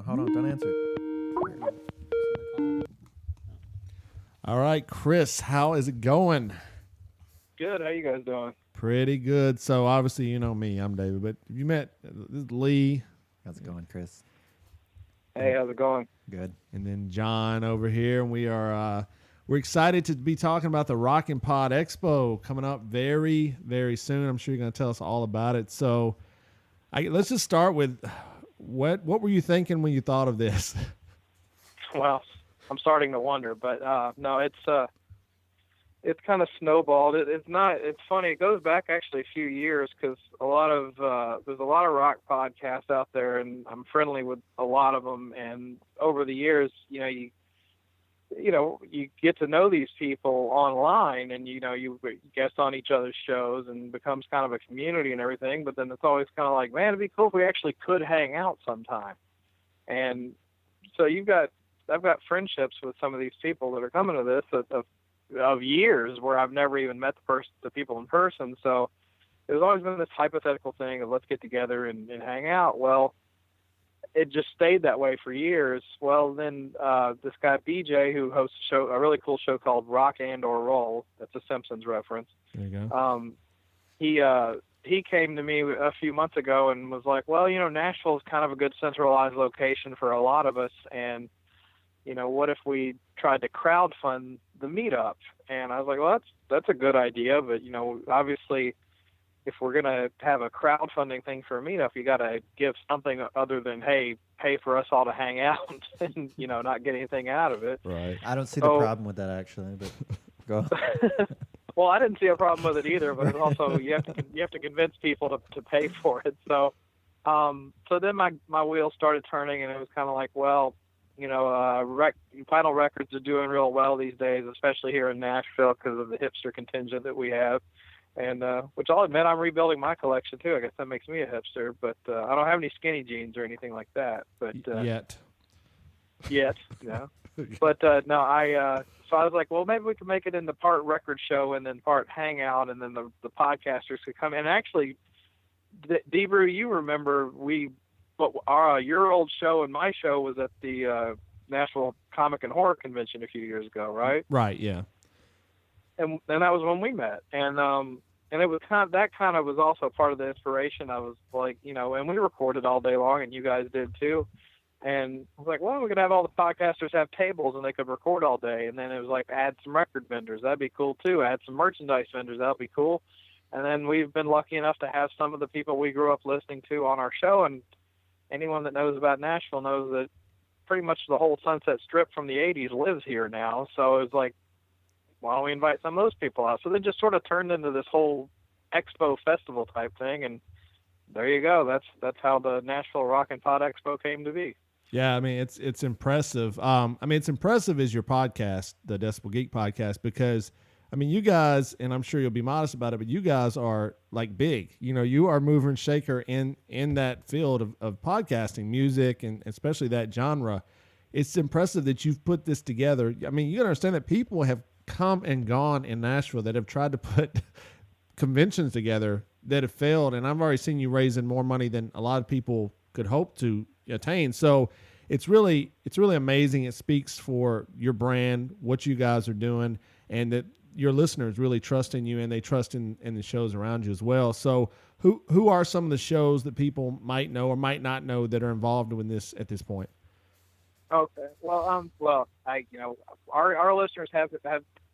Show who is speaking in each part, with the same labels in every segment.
Speaker 1: Hold on. Don't answer.
Speaker 2: All right, Chris, how is it going?
Speaker 3: Good. How you guys doing?
Speaker 2: Pretty good. So obviously, you know me, I'm David, but you met this is Lee.
Speaker 1: How's it going, Chris?
Speaker 3: Hey, how's it going?
Speaker 1: Good.
Speaker 2: And then John over here, and we're excited to be talking about the Rock and Pod Expo coming up very, very soon. I'm sure you're going to tell us all about it. So let's just start with what were you thinking when you thought of this?
Speaker 3: Well, I'm starting to wonder, but no, it's kind of snowballed. It's funny. It goes back actually a few years because there's a lot of rock podcasts out there, and I'm friendly with a lot of them. And over the years, you get to know these people online, and you guest on each other's shows, and becomes kind of a community and everything. But then it's always kind of like, man, it'd be cool if we actually could hang out sometime. And so I've got friendships with some of these people that are coming to this of years where I've never even met the people in person. So there's always been this hypothetical thing of let's get together and hang out. Well, it just stayed that way for years. Well, then this guy BJ, who hosts a really cool show called Rock and or Roll, that's a Simpsons reference.
Speaker 2: There you go.
Speaker 3: He came to me a few months ago and was like, well, Nashville is kind of a good centralized location for a lot of us, and what if we tried to crowdfund the meetup? And I was like, well, that's a good idea, but obviously, if we're gonna have a crowdfunding thing for a meetup, you got to give something other than, hey, pay for us all to hang out and not get anything out of it.
Speaker 2: Right.
Speaker 1: I don't see the problem with that actually, but go.
Speaker 3: Well, I didn't see a problem with it either, but it's also you have to convince people to pay for it. So then my wheels started turning, and it was kind of like, well, vinyl records are doing real well these days, especially here in Nashville because of the hipster contingent that we have. And which I'll admit, I'm rebuilding my collection too. I guess that makes me a hipster, but I don't have any skinny jeans or anything like that. But
Speaker 2: Yet,
Speaker 3: no. But no, so I was like, well, maybe we could make it into part record show and then part hangout, and then the podcasters could come. And actually, Debrew, you remember your old show and my show was at the Nashville Comic and Horror Convention a few years ago, right?
Speaker 2: Right. Yeah.
Speaker 3: And that was when we met, and it was kind of was also part of the inspiration. I was like, and we recorded all day long, and you guys did too. And I was like, well, we could have all the podcasters have tables, and they could record all day. And then it was like, add some record vendors, that'd be cool too. Add some merchandise vendors, that'd be cool. And then we've been lucky enough to have some of the people we grew up listening to on our show, and anyone that knows about Nashville knows that pretty much the whole Sunset Strip from the 80s lives here now. So it was like, why don't we invite some of those people out? So they just sort of turned into this whole expo festival type thing, and there you go. That's how the Nashville Rock and Pod Expo came to be.
Speaker 2: Yeah, I mean, it's impressive. It's impressive as your podcast, the Decibel Geek Podcast, because, I mean, you guys, and I'm sure you'll be modest about it, but you guys are like big. You are mover and shaker in that field of podcasting, music, and especially that genre. It's impressive that you've put this together. I mean, you gotta understand that people have come and gone in Nashville that have tried to put conventions together that have failed, and I've already seen you raising more money than a lot of people could hope to attain. So it's really amazing. It speaks for your brand, what you guys are doing, and that your listeners really trust in you, and they trust in the shows around you as well. So who are some of the shows that people might know or might not know that are involved with this at this point?
Speaker 3: Okay. Well, our listeners have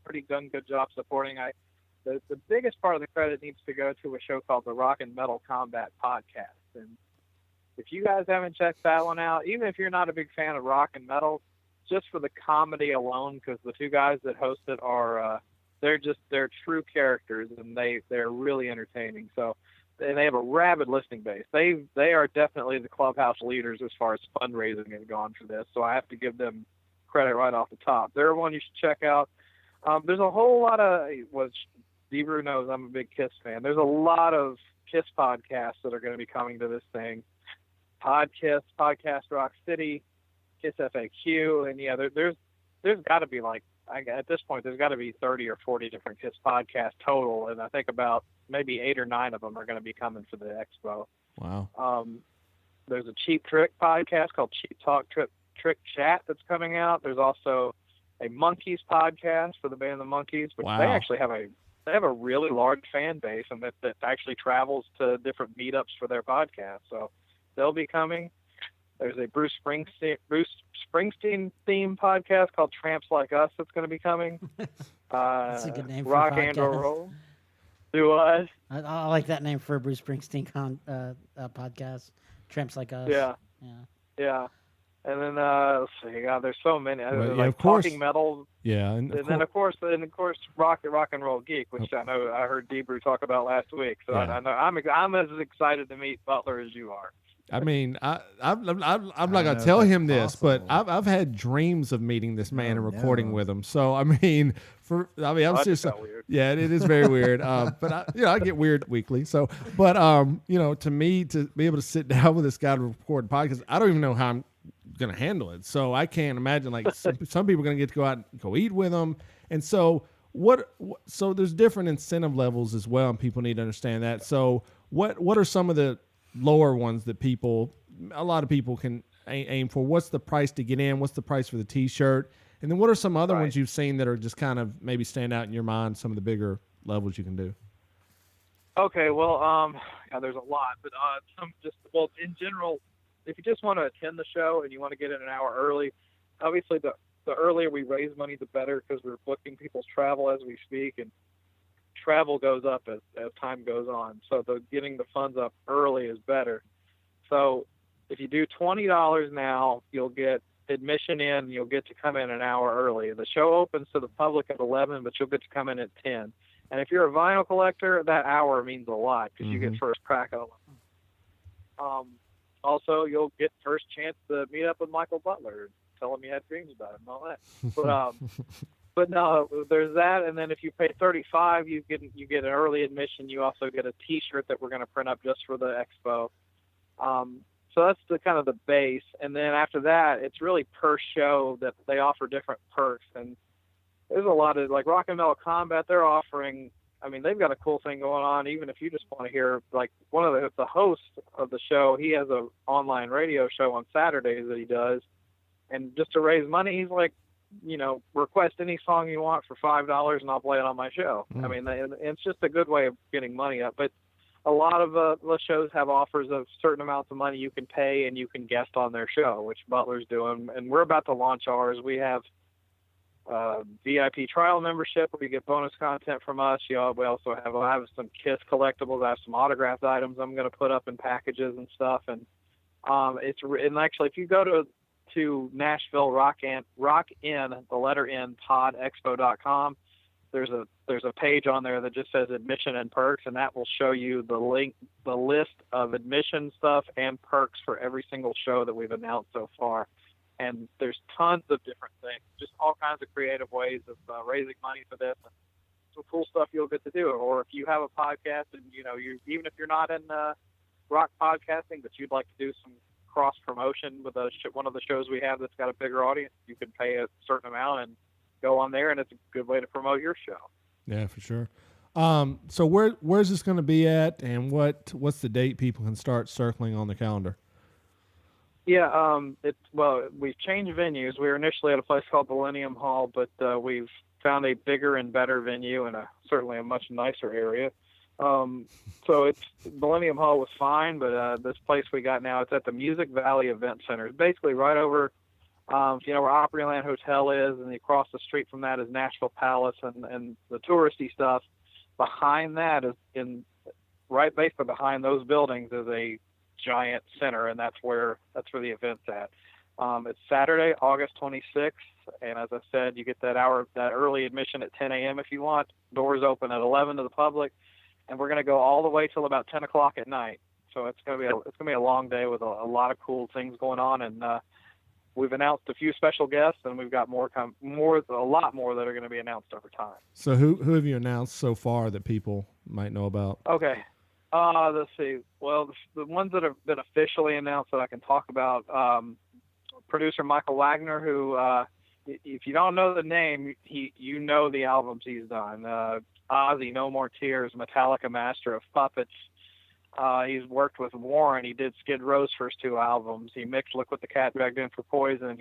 Speaker 3: pretty done good job supporting. The biggest part of the credit needs to go to a show called the Rock and Metal Combat Podcast. And if you guys haven't checked that one out, even if you're not a big fan of rock and metal, just for the comedy alone, because the two guys that host it are they're true characters, and they're really entertaining. So, and they have a rabid listening base. They are definitely the clubhouse leaders as far as fundraising has gone for this. So I have to give them credit right off the top. They're one you should check out. There's a whole lot of, which Debrew knows I'm a big Kiss fan. There's a lot of Kiss podcasts that are going to be coming to this thing. Kiss, Podcast Rock City, Kiss FAQ, and yeah, there's got to be at this point, there's got to be 30 or 40 different Kiss podcasts total, and I think about maybe 8 or 9 of them are going to be coming for the expo.
Speaker 2: Wow.
Speaker 3: there's a Cheap Trick podcast called Cheap Talk Trick Chat that's coming out. There's also a Monkeys podcast for the band The Monkeys, which
Speaker 2: Wow.
Speaker 3: they actually have a really large fan base, and that actually travels to different meetups for their podcast. So they'll be coming. There's a Bruce Springsteen themed podcast called Tramps Like Us that's going to be coming.
Speaker 4: That's a good name for
Speaker 3: Rock
Speaker 4: a
Speaker 3: and
Speaker 4: podcast.
Speaker 3: Roll. Do us.
Speaker 4: I like that name for a Bruce Springsteen podcast. Tramps Like Us.
Speaker 3: Yeah.
Speaker 4: Yeah.
Speaker 3: Yeah. And then let's see, God, there's so many.
Speaker 2: Well,
Speaker 3: Like
Speaker 2: of course.
Speaker 3: Talking Metal.
Speaker 2: Yeah,
Speaker 3: And then of course Rock and Roll Geek, which I know I heard Debrew talk about last week. So
Speaker 2: Yeah.
Speaker 3: I know I'm as excited to meet Butler as you are.
Speaker 2: I mean, I'm not
Speaker 1: don't
Speaker 2: gonna
Speaker 1: know
Speaker 2: tell
Speaker 1: if
Speaker 2: him
Speaker 1: that's
Speaker 2: this, but
Speaker 1: possible.
Speaker 2: I've had dreams of meeting this man and
Speaker 1: Oh,
Speaker 2: recording
Speaker 1: no.
Speaker 2: with him. So I mean, I'm
Speaker 3: That
Speaker 2: just
Speaker 3: just got weird.
Speaker 2: yeah, it is very weird. But I get weird weekly. So, but to me, to be able to sit down with this guy to record a podcast, I don't even know how I'm gonna handle it. So I can't imagine like some people are gonna get to go out and go eat with him, and so. So there's different incentive levels as well, and people need to understand that. So what are some of the lower ones that a lot of people can aim for? What's the price to get in? What's the price for the T-shirt? And then what are some other
Speaker 3: Right.
Speaker 2: ones you've seen that are just kind of maybe stand out in your mind? Some of the bigger levels you can do.
Speaker 3: Okay, well, yeah, there's a lot, but in general, if you just want to attend the show and you want to get in an hour early, obviously the earlier we raise money, the better, because we're booking people's travel as we speak, and travel goes up as time goes on. So getting the funds up early is better. So if you do $20 now, you'll get admission in. You'll get to come in an hour early. The show opens to the public at 11, but you'll get to come in at 10. And if you're a vinyl collector, that hour means a lot because you get first crack at 11. Also, you'll get first chance to meet up with Michael Butler. Tell him you had dreams about him and all that. But no, there's that. And then if you pay $35, you get an early admission. You also get a T-shirt that we're going to print up just for the expo. So that's the kind of the base. And then after that, it's really per show that they offer different perks. And there's a lot of like Rock and Metal Combat. They're offering. I mean, they've got a cool thing going on. Even if you just want to hear, like one of the hosts of the show, he has a online radio show on Saturdays that he does. And just to raise money, he's like, request any song you want for $5 and I'll play it on my show. I mean, it's just a good way of getting money up. But a lot of the shows have offers of certain amounts of money you can pay and you can guest on their show, which Butler's doing. And we're about to launch ours. We have VIP trial membership where you get bonus content from us. We also have some KISS collectibles. I have some autographed items I'm going to put up in packages and stuff. And actually, if you go to Nashville Rock in the letter N podexpo.com, there's a page on there that just says admission and perks, and that will show you the list of admission stuff and perks for every single show that we've announced so far. And there's tons of different things, just all kinds of creative ways of raising money for this, and some cool stuff you'll get to do. Or if you have a podcast and even if you're not in rock podcasting, but you'd like to do some cross promotion with one of the shows we have that's got a bigger audience, you can pay a certain amount and go on there, and it's a good way to promote your show.
Speaker 2: Yeah, for sure. So where's this going to be at, and what's the date people can start circling on the calendar?
Speaker 3: Yeah, we've changed venues. We were initially at a place called Millennium Hall, but we've found a bigger and better venue and certainly a much nicer area. So Millennium Hall was fine, but this place we got now, it's at the Music Valley Event Center. It's basically right over, where Opryland Hotel is, and across the street from that is Nashville Palace and the touristy stuff. Behind that basically behind those buildings is a giant center, and that's where the event's at. It's Saturday, August 26th, and as I said, you get that early admission at 10 a.m. if you want. Doors open at 11 to the public. And we're going to go all the way till about 10 o'clock at night. So it's going to be a long day with a lot of cool things going on. And we've announced a few special guests, and we've got a lot more that are going to be announced over time.
Speaker 2: So who have you announced so far that people might know about?
Speaker 3: Okay. Let's see. Well, the ones that have been officially announced that I can talk about, producer Michael Wagner, who, if you don't know the name, you know the albums he's done. Ozzy, No More Tears, Metallica, Master of Puppets, He's worked with Warren. He did Skid Row's first 2 albums. He mixed Look What the Cat Dragged In for Poison.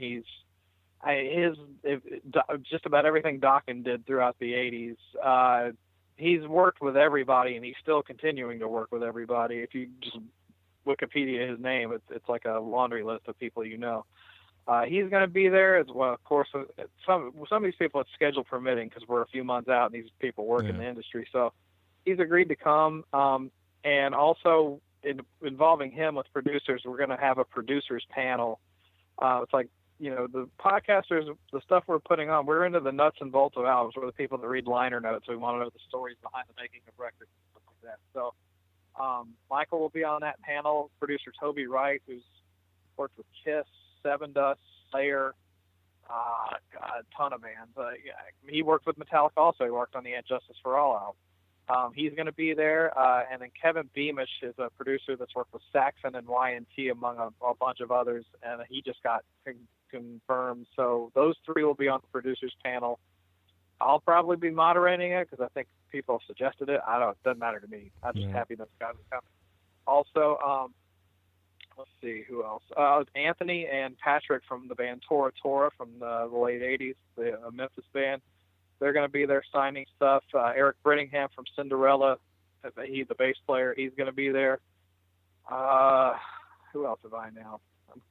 Speaker 3: Just about everything Dokken did throughout the 80s. He's worked with everybody, and he's still continuing to work with everybody. If you just Wikipedia his name, it's like a laundry list of people you know. He's going to be there as well. Of course, some of these people, it's schedule permitting, because we're a few months out, and these people work in the industry. So he's agreed to come. And also involving him with producers, we're going to have a producers panel. It's like, the podcasters, the stuff we're putting on, we're into the nuts and bolts of albums. We're the people that read liner notes. We want to know the stories behind the making of records and stuff like that. So Michael will be on that panel. Producer Toby Wright, who's worked with Kiss, Seven Dust, Slayer, a ton of bands. He worked with Metallica also. He worked on the And Justice for All album. He's going to be there. And then Kevin Beamish is a producer that's worked with Saxon and Y&T, among a bunch of others. And he just got confirmed. So those 3 will be on the producers panel. I'll probably be moderating it because I think people have suggested it. It doesn't matter to me. I'm just happy those guys are coming. Also, let's see, who else? Anthony and Patrick from the band Tora Tora from the late 80s, the Memphis band. They're going to be there signing stuff. Eric Brittingham from Cinderella, he's the bass player. He's going to be there. Who else have I now?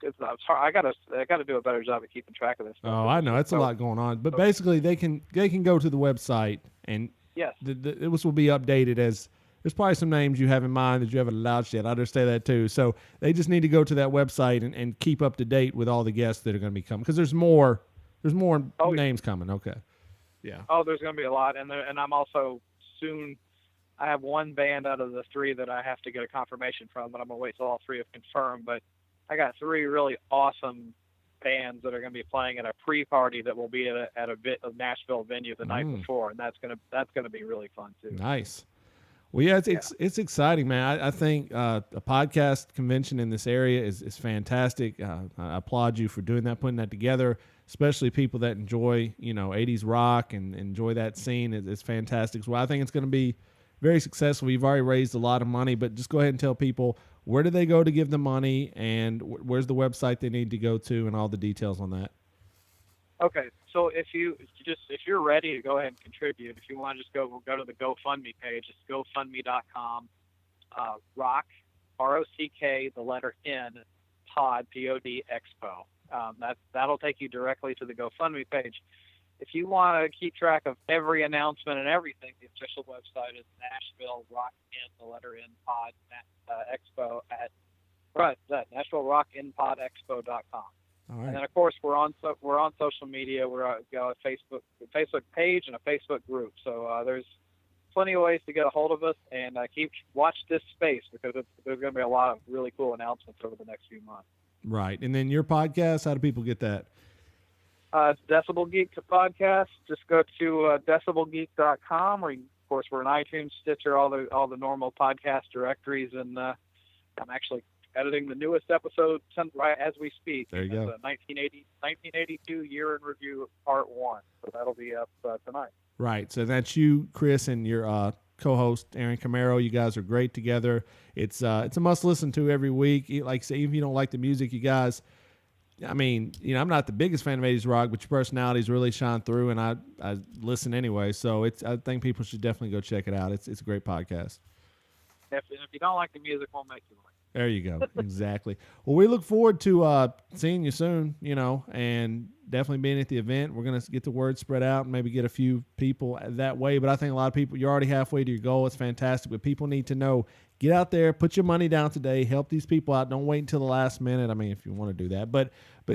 Speaker 3: I'm sorry, I got to do a better job of keeping track of this stuff.
Speaker 2: Oh, I know. It's a lot going on. But basically, they can go to the website, and
Speaker 3: yes,
Speaker 2: this will be updated as there's probably some names you have in mind that you haven't announced yet. I understand that too. So they just need to go to that website and keep up to date with all the guests that are going to be coming, because there's more names coming. Okay. Yeah.
Speaker 3: Oh, there's going to be a lot, and I'm also soon. I have one band out of the 3 that I have to get a confirmation from, but I'm gonna wait till all 3 have confirmed. But I got 3 really awesome bands that are going to be playing at a pre-party that will be at a Nashville venue the night before, and that's gonna be really fun too.
Speaker 2: Nice. Well, yeah, it's exciting, man. I think a podcast convention in this area is fantastic. I applaud you for doing that, putting that together, especially people that enjoy 80s rock and enjoy that scene. It's fantastic. So I think it's going to be very successful. You've already raised a lot of money, but just go ahead and tell people, where do they go to give the money, and where's the website they need to go to, and all the details on that.
Speaker 3: Okay, so if you're ready to go ahead and contribute, if you want to just go to the GoFundMe page. It's GoFundMe.com. Rock, ROCK, the letter N, Pod, POD Expo. That'll take you directly to the GoFundMe page. If you want to keep track of every announcement and everything, the official website is Nashville Rock in the letter N Pod Expo at NashvilleRockInPodExpo.com.
Speaker 2: All right.
Speaker 3: And then of course we're on social media. We're got a Facebook page and a Facebook group. So there's plenty of ways to get a hold of us, and watch this space, because there's going to be a lot of really cool announcements over the next few months.
Speaker 2: Right. And then your podcast, how do people get that?
Speaker 3: It's Decibel Geek Podcast. Just go to decibelgeek.com, or of course we're in iTunes, Stitcher, all the normal podcast directories, and I'm actually editing the newest episode right as we speak.
Speaker 2: There you go.
Speaker 3: 1982 Year in Review Part 1. So that'll be up tonight.
Speaker 2: Right. So that's you, Chris, and your co-host Aaron Camaro. You guys are great together. It's a must listen to every week. Like I say, even if you don't like the music, you guys. I mean, I'm not the biggest fan of 80s rock, but your personalities really shine through, and I listen anyway. So I think people should definitely go check it out. It's a great podcast.
Speaker 3: If you don't like the music, we'll make you like it.
Speaker 2: There you go. Exactly. Well, we look forward to seeing you soon, and definitely being at the event. We're going to get the word spread out and maybe get a few people that way. But I think a lot of people, you're already halfway to your goal. It's fantastic. But people need to know, get out there, put your money down today, help these people out. Don't wait until the last minute. I mean, if you want to do that. But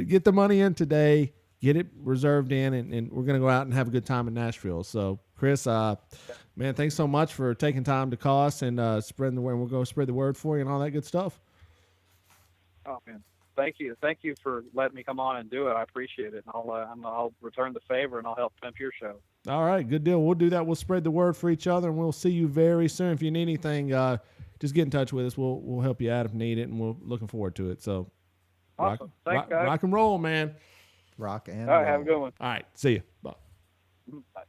Speaker 2: get the money in today, get it reserved in, and we're going to go out and have a good time in Nashville. So, Chris, man, thanks so much for taking time to call us and spreading the word. We'll go spread the word for you and all that good stuff.
Speaker 3: Oh, man. Thank you for letting me come on and do it. I appreciate it. And I'll return the favor, and I'll help pimp your show.
Speaker 2: All right, good deal. We'll do that. We'll spread the word for each other, and we'll see you very soon. If you need anything, just get in touch with us. We'll help you out if needed, and we're looking forward to it. So,
Speaker 3: awesome. Thanks, guys.
Speaker 2: Rock and roll, man.
Speaker 1: Rock and
Speaker 3: all right,
Speaker 1: roll.
Speaker 3: have a good one.
Speaker 2: All right, see you. Bye.
Speaker 3: Bye.